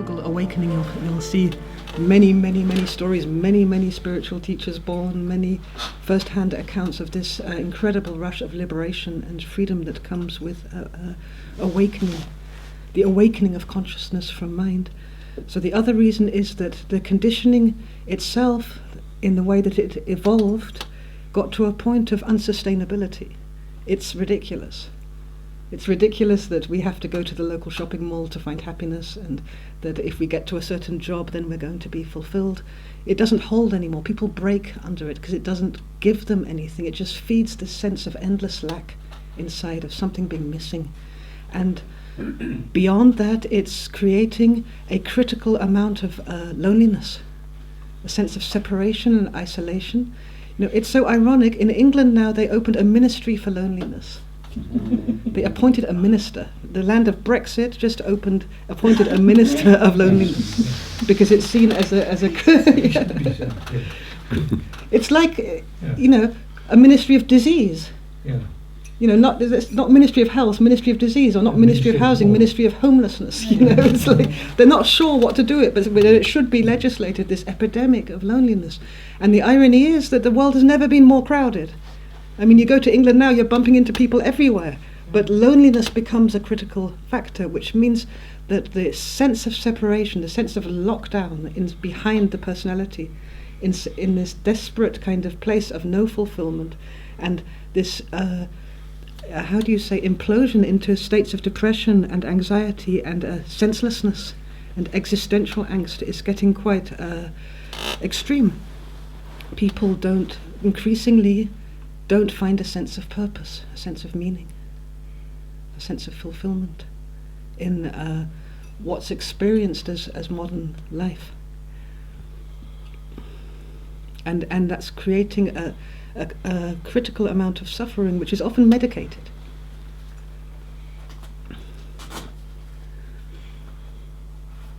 Google awakening, you'll see many stories, many spiritual teachers born, many first-hand accounts of this incredible rush of liberation and freedom that comes with awakening, the awakening of consciousness from mind. So the other reason is that the conditioning itself, in the way that it evolved, got to a point of unsustainability. It's ridiculous. It's ridiculous that we have to go to the local shopping mall to find happiness, and that if we get to a certain job then we're going to be fulfilled. It doesn't hold anymore. People break under it because it doesn't give them anything. It just feeds this sense of endless lack inside, of something being missing. And beyond that, it's creating a critical amount of loneliness, a sense of separation and isolation. You know, it's so ironic. In England now, they opened a ministry for loneliness. They appointed a minister. The land of Brexit just appointed a minister of loneliness because it's seen as a it's like a ministry of disease. Yeah. It's not Ministry of Health, Ministry of Disease, or not Ministry of Housing, Ministry of Homelessness. It's like they're not sure what to do it, but it should be legislated, this epidemic of loneliness. And the irony is that the world has never been more crowded. I mean, you go to England now, you're bumping into people everywhere, but loneliness becomes a critical factor, which means that the sense of separation, the sense of lockdown behind the personality, in this desperate kind of place of no fulfillment, and this implosion into states of depression and anxiety and senselessness and existential angst is getting quite extreme. People increasingly don't find a sense of purpose, a sense of meaning, a sense of fulfillment in what's experienced as modern life. And that's creating a critical amount of suffering, which is often medicated.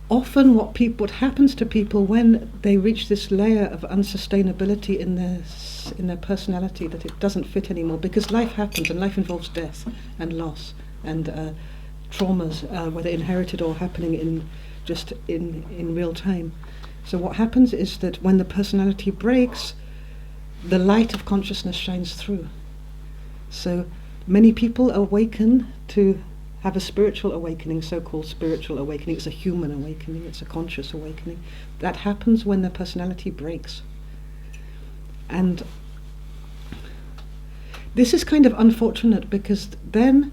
Often what happens to people when they reach this layer of unsustainability in their personality, that it doesn't fit anymore, because life happens, and life involves death and loss and traumas, whether inherited or happening in real time. So what happens is that when the personality breaks, the light of consciousness shines through. So many people awaken to have a spiritual awakening, so-called spiritual awakening. It's a human awakening, it's a conscious awakening. That happens when the personality breaks. And this is kind of unfortunate, because then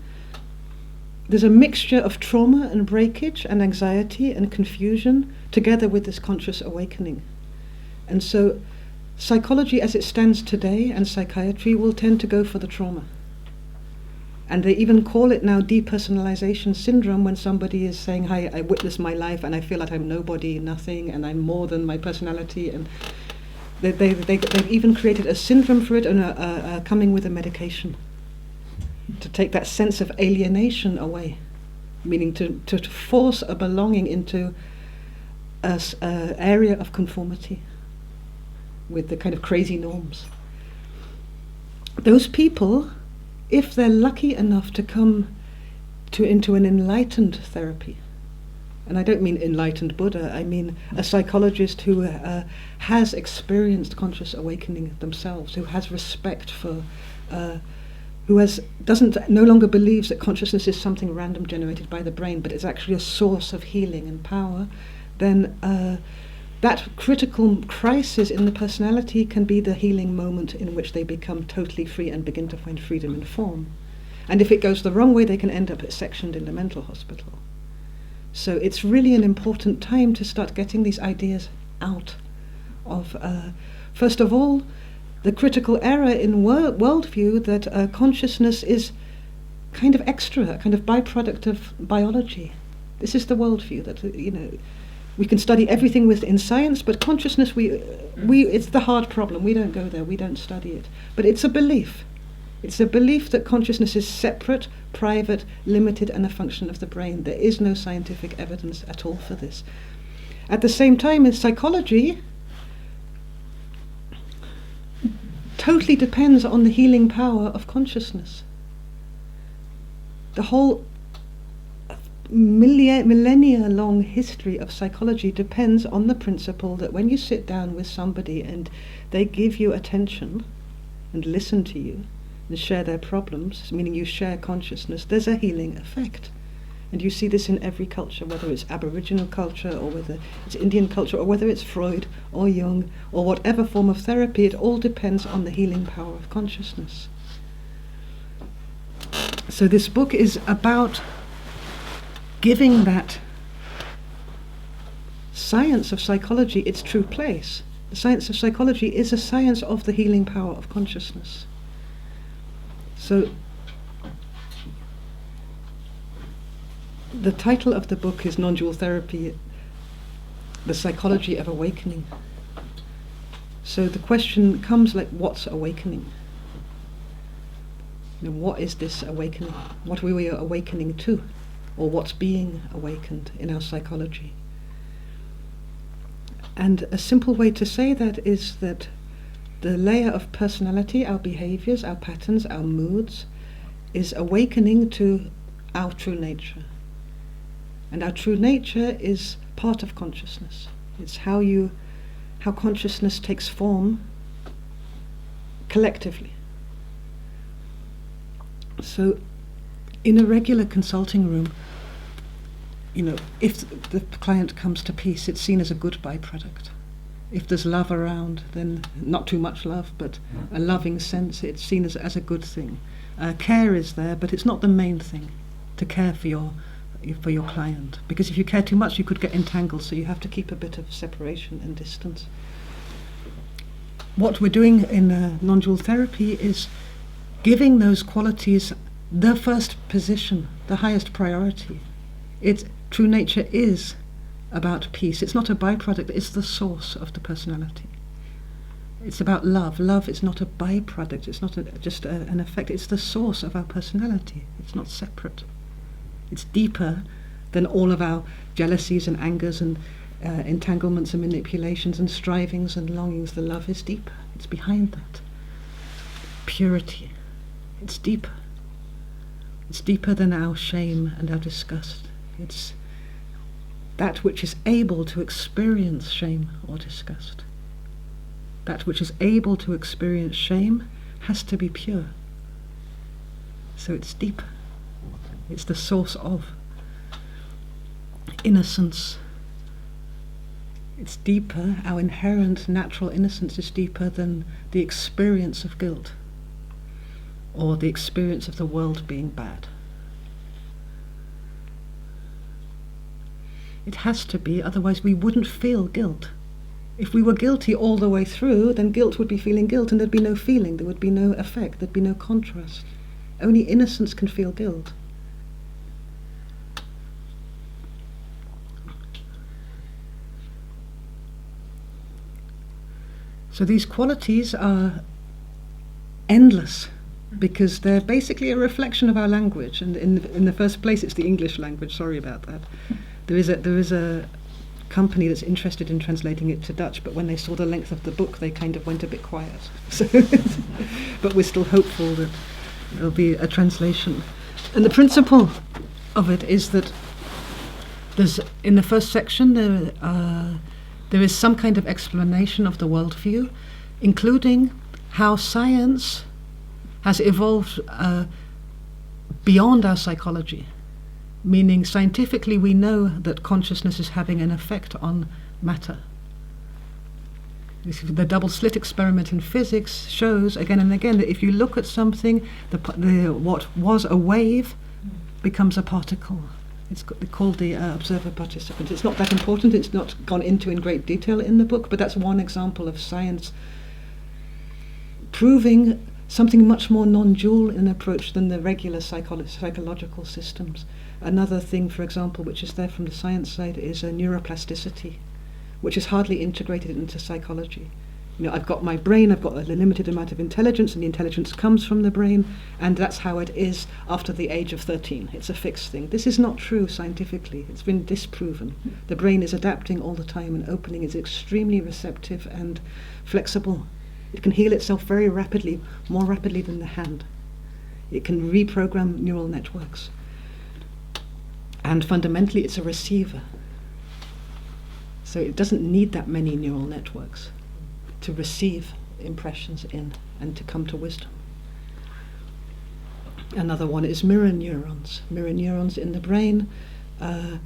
there's a mixture of trauma and breakage and anxiety and confusion together with this conscious awakening. And so psychology as it stands today and psychiatry will tend to go for the trauma. And they even call it now Depersonalization Syndrome when somebody is saying, "Hi, I witnessed my life and I feel like I'm nobody, nothing, and I'm more than my personality." And they've even created a syndrome for it and are coming with a medication to take that sense of alienation away, meaning to force a belonging into an area of conformity with the kind of crazy norms. Those people, if they're lucky enough to come into an enlightened therapy, and I don't mean enlightened Buddha, I mean a psychologist who has experienced conscious awakening themselves, who has respect for, no longer believes that consciousness is something random generated by the brain, but it's actually a source of healing and power, then that critical crisis in the personality can be the healing moment in which they become totally free and begin to find freedom in form. And if it goes the wrong way, they can end up sectioned in the mental hospital. So it's really an important time to start getting these ideas out of, first of all, the critical error in worldview that consciousness is kind of extra, a kind of byproduct of biology. This is the worldview that, we can study everything within science, but consciousness, it's the hard problem. We don't go there, we don't study it. But it's a belief. It's a belief that consciousness is separate, private, limited, and a function of the brain. There is no scientific evidence at all for this. At the same time, in psychology, totally depends on the healing power of consciousness. The whole millennia-long history of psychology depends on the principle that when you sit down with somebody and they give you attention and listen to you and share their problems, meaning you share consciousness, there's a healing effect. And you see this in every culture, whether it's Aboriginal culture or whether it's Indian culture or whether it's Freud or Jung or whatever form of therapy, it all depends on the healing power of consciousness. So this book is about giving that science of psychology its true place. The science of psychology is a science of the healing power of consciousness. So the title of the book is Nondual Therapy, The Psychology of Awakening. So the question comes like, what's awakening? What is this awakening? What are we awakening to? Or what's being awakened in our psychology? And a simple way to say that is that the layer of personality, our behaviors, our patterns, our moods, is awakening to our true nature. And our true nature is part of consciousness. It's how consciousness takes form collectively. So in a regular consulting room, if the client comes to peace, it's seen as a good byproduct. If there's love around, then not too much love, but a loving sense, it's seen as a good thing. Care is there, but it's not the main thing, to care for your client. Because if you care too much, you could get entangled, so you have to keep a bit of separation and distance. What we're doing in non-dual therapy is giving those qualities the first position, the highest priority. Its true nature is about peace. It's not a byproduct, it's the source of the personality. It's about love. Love is not a byproduct, it's not just an effect, it's the source of our personality. It's not separate. It's deeper than all of our jealousies and angers and entanglements and manipulations and strivings and longings. The love is deeper. It's behind that. Purity. It's deeper. It's deeper than our shame and our disgust. It's that which is able to experience shame or disgust. That which is able to experience shame has to be pure. So it's deeper. It's the source of innocence. It's deeper. Our inherent natural innocence is deeper than the experience of guilt or the experience of the world being bad. It has to be, otherwise we wouldn't feel guilt. If we were guilty all the way through, then guilt would be feeling guilt and there'd be no feeling, there would be no effect, there'd be no contrast. Only innocence can feel guilt. So these qualities are endless because they're basically a reflection of our language. And in the first place, it's the English language. Sorry about that. There is a company that's interested in translating it to Dutch, but when they saw the length of the book, they kind of went a bit quiet. So, but we're still hopeful that there'll be a translation. And the principle of it is that there's, in the first section, there is some kind of explanation of the worldview, including how science has evolved beyond our psychology. Meaning, scientifically, we know that consciousness is having an effect on matter. The double slit experiment in physics shows again and again that if you look at something, what was a wave becomes a particle. It's called the observer participant. It's not that important, it's not gone into in great detail in the book, but that's one example of science proving something much more non-dual in approach than the regular psychological systems. Another thing, for example, which is there from the science side is neuroplasticity, which is hardly integrated into psychology. I've got my brain, I've got a limited amount of intelligence, and the intelligence comes from the brain, and that's how it is after the age of 13. It's a fixed thing. This is not true scientifically. It's been disproven. The brain is adapting all the time and opening, is extremely receptive and flexible. It can heal itself very rapidly, more rapidly than the hand. It can reprogram neural networks. And fundamentally, it's a receiver. So it doesn't need that many neural networks to receive impressions in and to come to wisdom. Another one is mirror neurons. Mirror neurons in the brain. The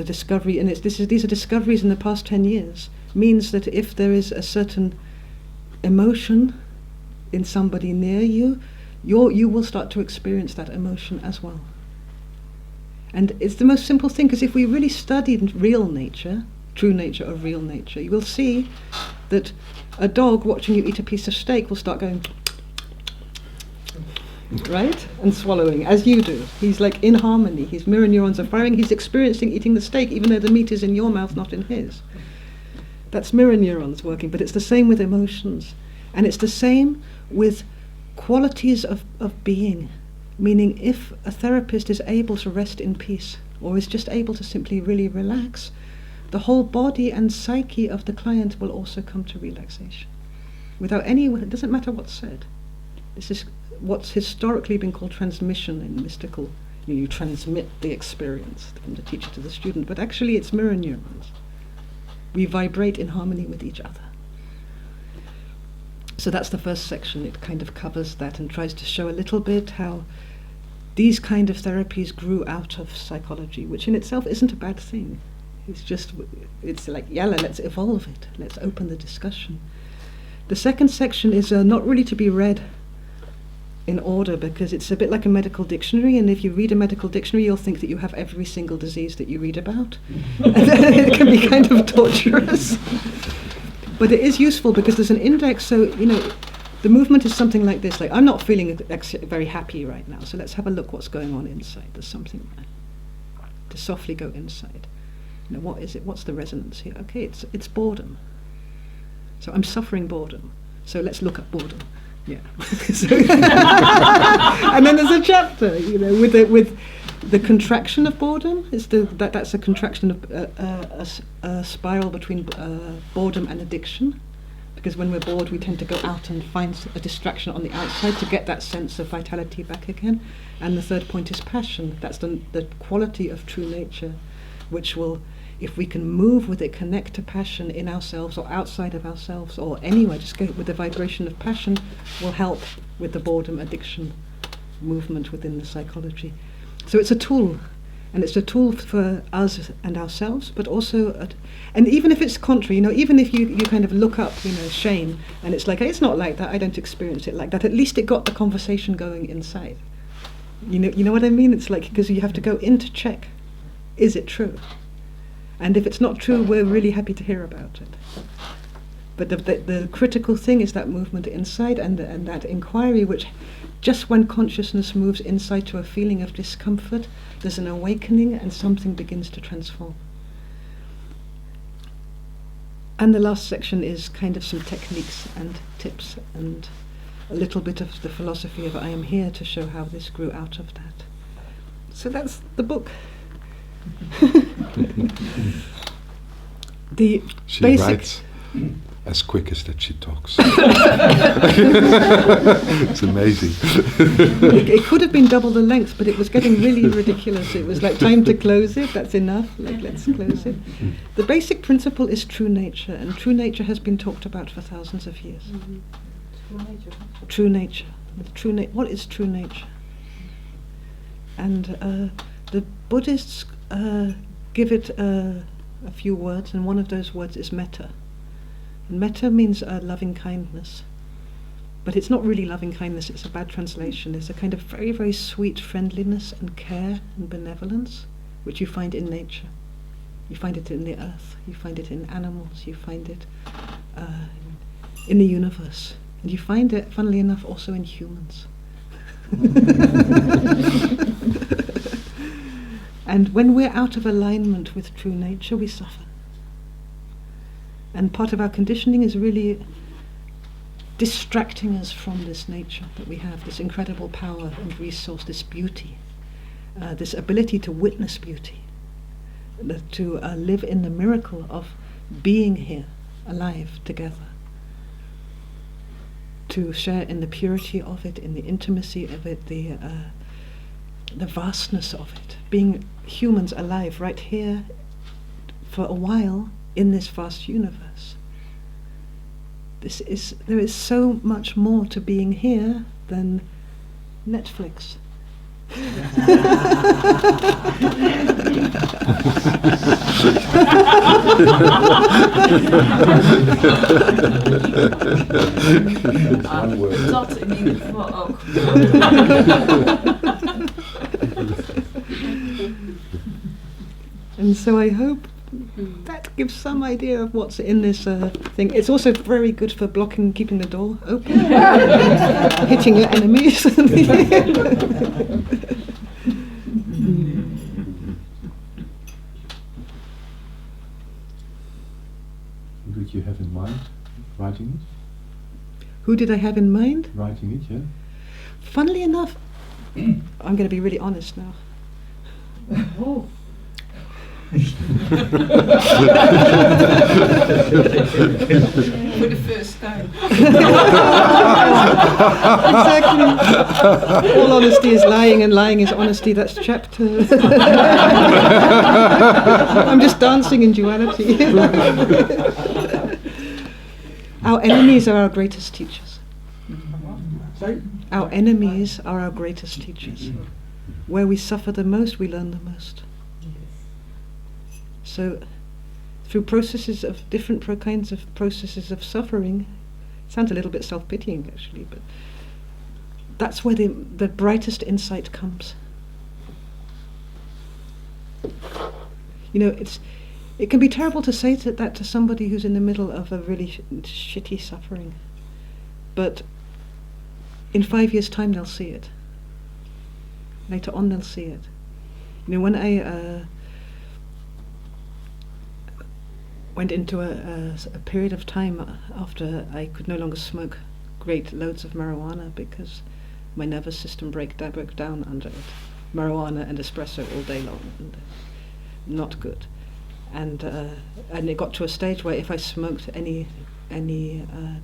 discovery, and these are discoveries in the past 10 years, means that if there is a certain emotion in somebody near you, you will start to experience that emotion as well. And it's the most simple thing, because if we really studied real nature, true nature of real nature, you will see that a dog watching you eat a piece of steak will start going, right? And swallowing, as you do. He's like in harmony. His mirror neurons are firing. He's experiencing eating the steak, even though the meat is in your mouth, not in his. That's mirror neurons working, but it's the same with emotions. And it's the same with qualities of being. Meaning, if a therapist is able to rest in peace, or is just able to simply really relax, the whole body and psyche of the client will also come to relaxation. Without it doesn't matter what's said. This is what's historically been called transmission in mystical. You transmit the experience from the teacher to the student, but actually it's mirror neurons. We vibrate in harmony with each other. So that's the first section. It kind of covers that and tries to show a little bit how these kind of therapies grew out of psychology, which in itself isn't a bad thing. It's like, yalla, let's evolve it. Let's open the discussion. The second section is not really to be read in order, because it's a bit like a medical dictionary, and if you read a medical dictionary, you'll think that you have every single disease that you read about. And then it can be kind of torturous. But it is useful because there's an index, so, the movement is something like this, like, I'm not feeling very happy right now, so let's have a look what's going on inside. There's something there. To softly go inside. What is it? What's the resonance here? Okay, it's boredom. So I'm suffering boredom. So let's look at boredom. Yeah. And then there's a chapter, with the contraction of boredom. That's a contraction of a spiral between boredom and addiction. Because when we're bored, we tend to go out and find a distraction on the outside to get that sense of vitality back again. And the third point is passion. That's the quality of true nature, which will, if we can move with it, connect to passion in ourselves or outside of ourselves or anywhere, just go with the vibration of passion, will help with the boredom addiction movement within the psychology. So it's a tool. And it's a tool for us and ourselves, but also, and even if it's contrary, even if you kind of look up, shame, and it's like, hey, it's not like that, I don't experience it like that, at least it got the conversation going inside. You know what I mean? It's like, because you have to go in to check, is it true? And if it's not true, we're really happy to hear about it. But the critical thing is that movement inside and that inquiry, which just when consciousness moves inside to a feeling of discomfort, there's an awakening and something begins to transform. And the last section is kind of some techniques and tips and a little bit of the philosophy of I am here to show how this grew out of that. So that's the book. She writes as quick as that she talks. It's amazing. It could have been double the length, but it was getting really ridiculous. It was like, time to close it, that's enough, let's close it. The basic principle is true nature, and true nature has been talked about for thousands of years. True nature. What is true nature? And the Buddhists give it a few words, and one of those words is metta. And metta means loving kindness. But it's not really loving kindness, it's a bad translation. It's a kind of very, very sweet friendliness and care and benevolence, which you find in nature. You find it in the earth, you find it in animals, you find it in the universe. And you find it, funnily enough, also in humans. And when we're out of alignment with true nature, we suffer. And part of our conditioning is really distracting us from this nature that we have, this incredible power and resource, this beauty, this ability to witness beauty, to live in the miracle of being here, alive together, to share in the purity of it, in the intimacy of it, the vastness of it, being humans alive right here for a while in this vast universe. There is so much more to being here than Netflix. Not in min kvar. And so I hope that gives some idea of what's in this thing. It's also very good for blocking, keeping the door open, hitting your enemies. Who did you have in mind writing it? Who did I have in mind? Writing it, yeah? Funnily enough, I'm going to be really honest now. Oh. For the first time. Exactly. All honesty is lying and lying is honesty. That's chapter. I'm just dancing in duality. Our enemies are our greatest teachers. Sorry? Our enemies are our greatest teachers. Where we suffer the most, we learn the most. So, through processes of different kinds of processes of suffering, it sounds a little bit self-pitying actually, but that's where the brightest insight comes. You know, it can be terrible to say that to somebody who's in the middle of a really shitty suffering, but in 5 years' time they'll see it. Later on they'll see it. You know, when I went into a period of time after I could no longer smoke great loads of marijuana because my nervous system broke down under it. Marijuana and espresso all day long, and not good. And it got to a stage where if I smoked any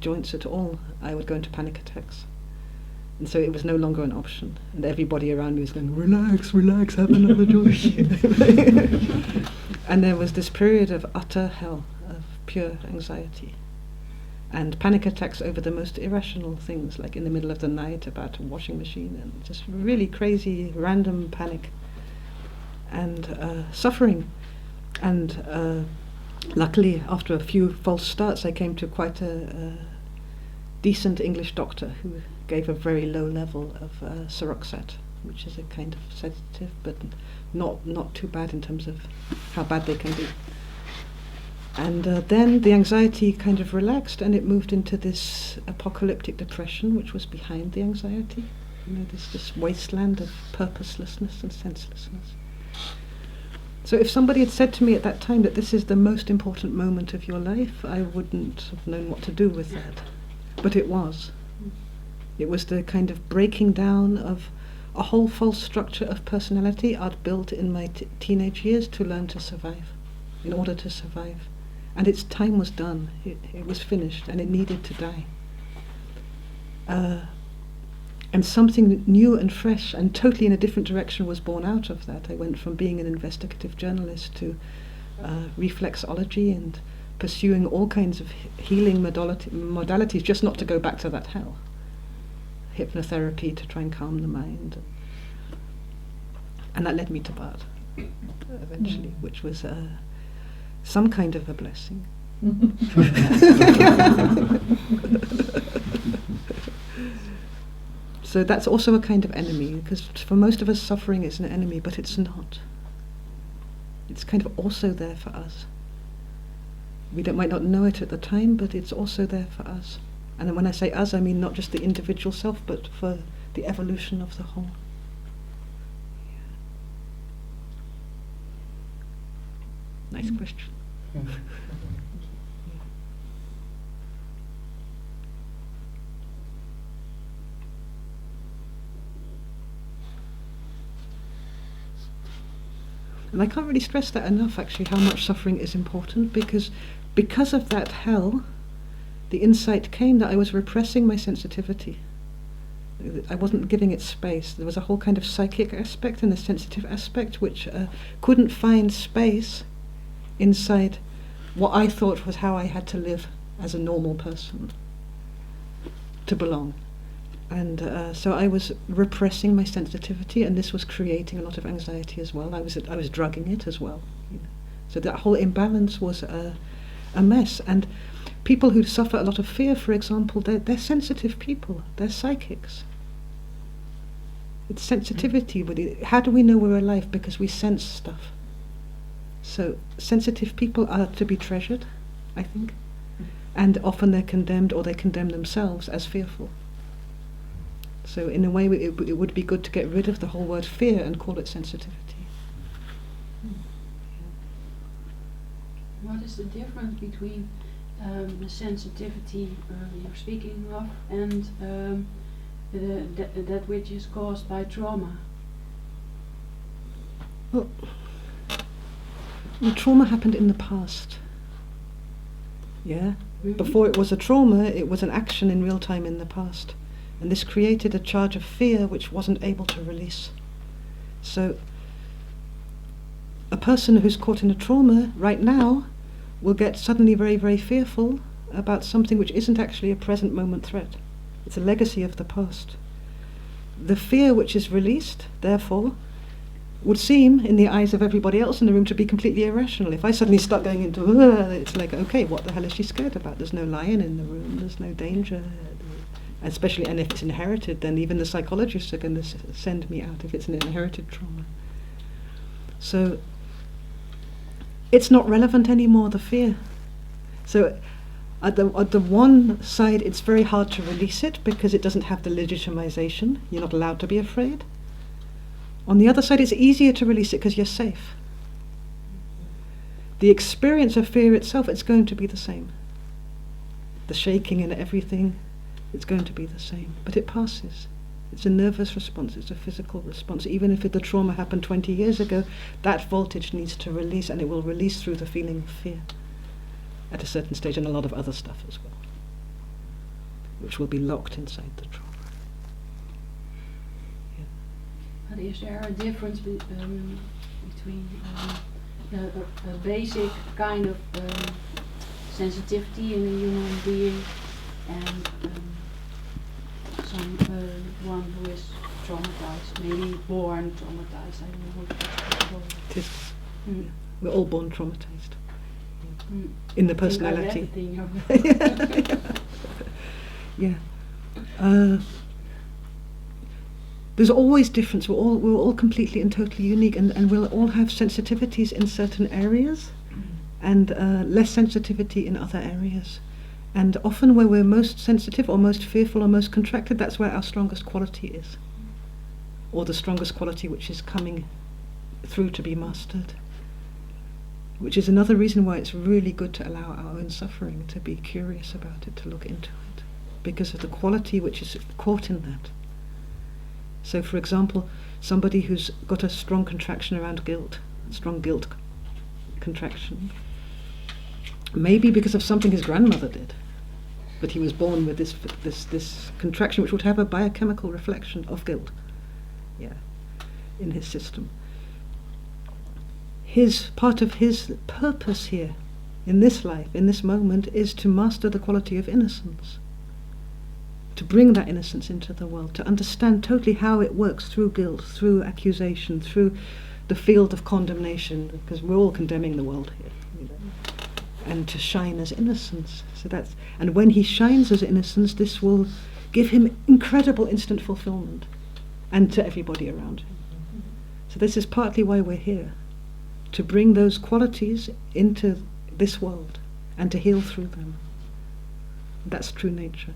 joints at all, I would go into panic attacks. And so it was no longer an option. And everybody around me was going, relax, relax, have another joint. And there was this period of utter hell, of pure anxiety. And panic attacks over the most irrational things, like in the middle of the night about a washing machine, and just really crazy, random panic. And suffering. And luckily, after a few false starts, I came to quite a decent English doctor who gave a very low level of Seroxat, which is a kind of sedative, but not too bad in terms of how bad they can be. And then the anxiety kind of relaxed, and it moved into this apocalyptic depression, which was behind the anxiety. You know, this wasteland of purposelessness and senselessness. So if somebody had said to me at that time that this is the most important moment of your life, I wouldn't have known what to do with that. But it was. It was the kind of breaking down of a whole false structure of personality I'd built in my teenage years to learn to survive, in order to survive. And its time was done. It was finished, and it needed to die. And something new and fresh and totally in a different direction was born out of that. I went from being an investigative journalist to reflexology and pursuing all kinds of healing modalities, just not to go back to that hell. Hypnotherapy to try and calm the mind. And that led me to Bart, eventually, which was some kind of a blessing. So that's also a kind of enemy, because for most of us suffering is an enemy, but it's not. It's kind of also there for us. We might not know it at the time, but it's also there for us. And then when I say us, I mean not just the individual self, but for the evolution of the whole. Yeah. Nice question. And I can't really stress that enough, actually, how much suffering is important, because of that hell, the insight came that I was repressing my sensitivity. I wasn't giving it space. There was a whole kind of psychic aspect and a sensitive aspect which couldn't find space inside what I thought was how I had to live as a normal person to belong. And so I was repressing my sensitivity, and this was creating a lot of anxiety as well. I was drugging it as well. So that whole imbalance was a mess. And people who suffer a lot of fear, for example, they're sensitive people. They're psychics. It's sensitivity. How do we know we're alive? Because we sense stuff. So sensitive people are to be treasured, I think. And often they're condemned, or they condemn themselves as fearful. So in a way, it would be good to get rid of the whole word fear and call it sensitivity. What is the difference between the sensitivity you're speaking of and that which is caused by trauma? Well, trauma happened in the past. Yeah? Mm-hmm. Before it was a trauma, it was an action in real time in the past. And this created a charge of fear which wasn't able to release. So a person who's caught in a trauma right now will get suddenly very, very fearful about something which isn't actually a present moment threat. It's a legacy of the past. The fear which is released, therefore, would seem, in the eyes of everybody else in the room, to be completely irrational. If I suddenly start going into, it's like, okay, what the hell is she scared about? There's no lion in the room, there's no danger. Especially, and if it's inherited, then even the psychologists are going to send me out if it's an inherited trauma. So it's not relevant anymore, the fear. So at the one side, it's very hard to release it because it doesn't have the legitimization. You're not allowed to be afraid. On the other side, it's easier to release it because you're safe. The experience of fear itself, it's going to be the same. The shaking and everything, it's going to be the same, but it passes. It's a nervous response, it's a physical response. Even if the trauma happened 20 years ago, that voltage needs to release, and it will release through the feeling of fear at a certain stage, and a lot of other stuff as well, which will be locked inside the trauma. Yeah. But is there a difference between a basic kind of sensitivity in a human being and one who is traumatized, maybe born traumatized? I don't know what that's called. It is. Mm. We're all born traumatized. Mm. In the personality. Yeah. There's always difference. We're all completely and totally unique, and we'll all have sensitivities in certain areas, and less sensitivity in other areas. And often where we're most sensitive or most fearful or most contracted, that's where our strongest quality is. Or the strongest quality which is coming through to be mastered. Which is another reason why it's really good to allow our own suffering, to be curious about it, to look into it. Because of the quality which is caught in that. So for example, somebody who's got a strong contraction around guilt, strong guilt contraction, maybe because of something his grandmother did. But he was born with this contraction which would have a biochemical reflection of guilt, in his system. Part of his purpose here, in this life, in this moment, is to master the quality of innocence, to bring that innocence into the world, to understand totally how it works through guilt, through accusation, through the field of condemnation, because we're all condemning the world here. And to shine as innocence. And when he shines as innocence, this will give him incredible instant fulfillment, and to everybody around him. So this is partly why we're here, to bring those qualities into this world and to heal through them. That's true nature.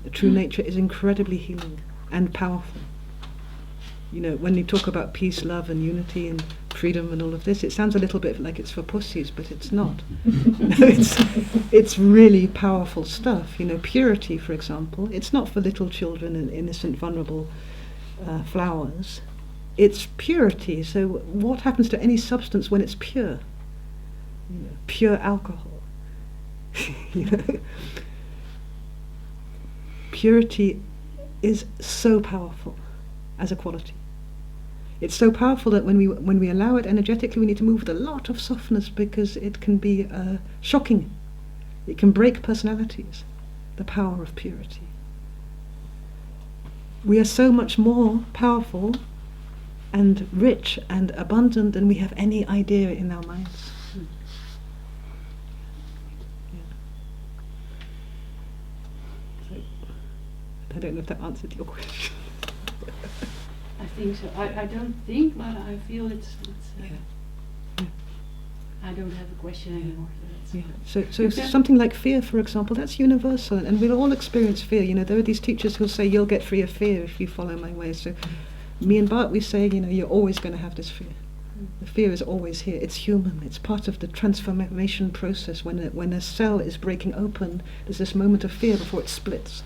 The true nature is incredibly healing and powerful. When you talk about peace, love and unity and freedom and all of this, it sounds a little bit like it's for pussies, but it's not. It's really powerful stuff. Purity, for example, it's not for little children and innocent, vulnerable flowers. It's purity. So what happens to any substance when it's pure? Pure alcohol. purity is so powerful as a quality. It's so powerful that when we allow it energetically, we need to move with a lot of softness, because it can be shocking. It can break personalities, the power of purity. We are so much more powerful and rich and abundant than we have any idea in our minds. So, I don't know if that answered your question. I think so. I don't think, but I feel it's I don't have a question anymore. So something like fear, for example, that's universal, and we'll all experience fear. You know, there are these teachers who'll say, you'll get free of fear if you follow my way. So me and Bart, we say, you know, you're always going to have this fear. The fear is always here. It's human. It's part of the transformation process. When a cell is breaking open, there's this moment of fear before it splits.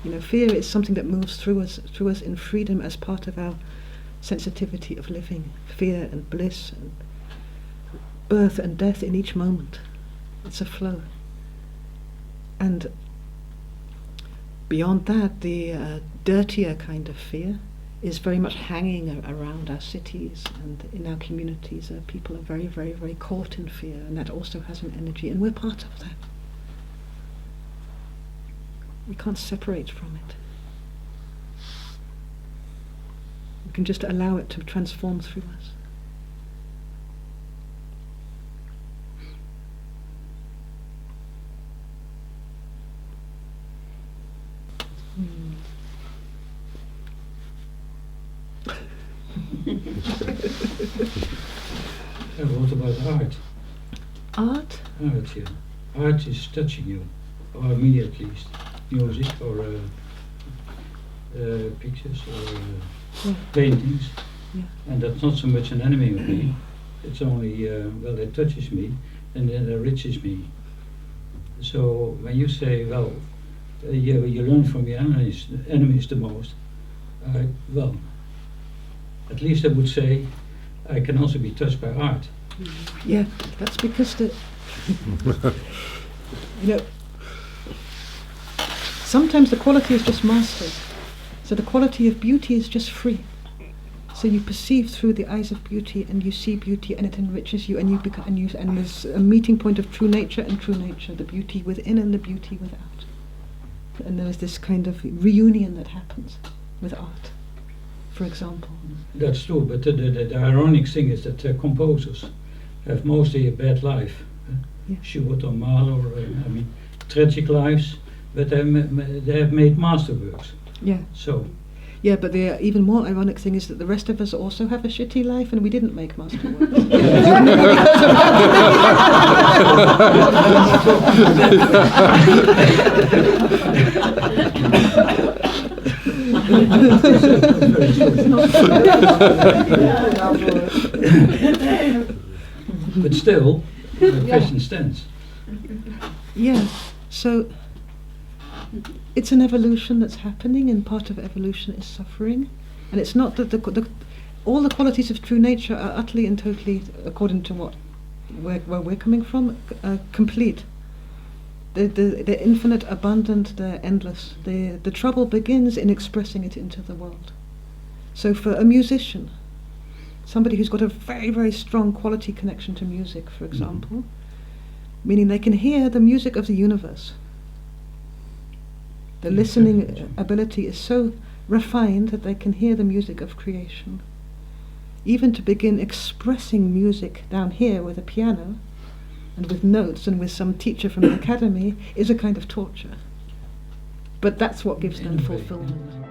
You know, fear is something that moves through us in freedom as part of our sensitivity of living. Fear and bliss and birth and death in each moment. It's a flow. And beyond that, the dirtier kind of fear is very much hanging around our cities and in our communities. People are very, very, very caught in fear, and that also has an energy, and we're part of that. We can't separate from it. We can just allow it to transform through us. And what about art? Art? Art, yeah. Art is touching you, or me at least. Music or pictures or paintings. Yeah. And that's not so much an enemy of me. It's only, well, it touches me and it enriches me. So when you say, well, you learn from your enemies the most, well, at least I would say I can also be touched by art. Yeah, that's because you know, sometimes the quality is just mastered. So the quality of beauty is just free. So you perceive through the eyes of beauty, and you see beauty, and it enriches you, and you become, and there's a meeting point of true nature and true nature, the beauty within and the beauty without. And there is this kind of reunion that happens with art, for example. That's true, but the ironic thing is that composers have mostly a bad life. Yeah. Schubert or Mahler, I mean, tragic lives, but they have made masterworks. Yeah. So. Yeah, but the even more ironic thing is that the rest of us also have a shitty life, and we didn't make masterworks. But still, the question stands. Yeah, so it's an evolution that's happening, and part of evolution is suffering. And it's not that all the qualities of true nature are utterly and totally, according to where we're coming from, complete. They're infinite, abundant, they're endless. The trouble begins in expressing it into the world. So for a musician, somebody who's got a very, very strong quality connection to music, for example, meaning they can hear the music of the universe. The listening ability is so refined that they can hear the music of creation. Even to begin expressing music down here with a piano and with notes and with some teacher from an academy is a kind of torture. But that's what gives them fulfillment.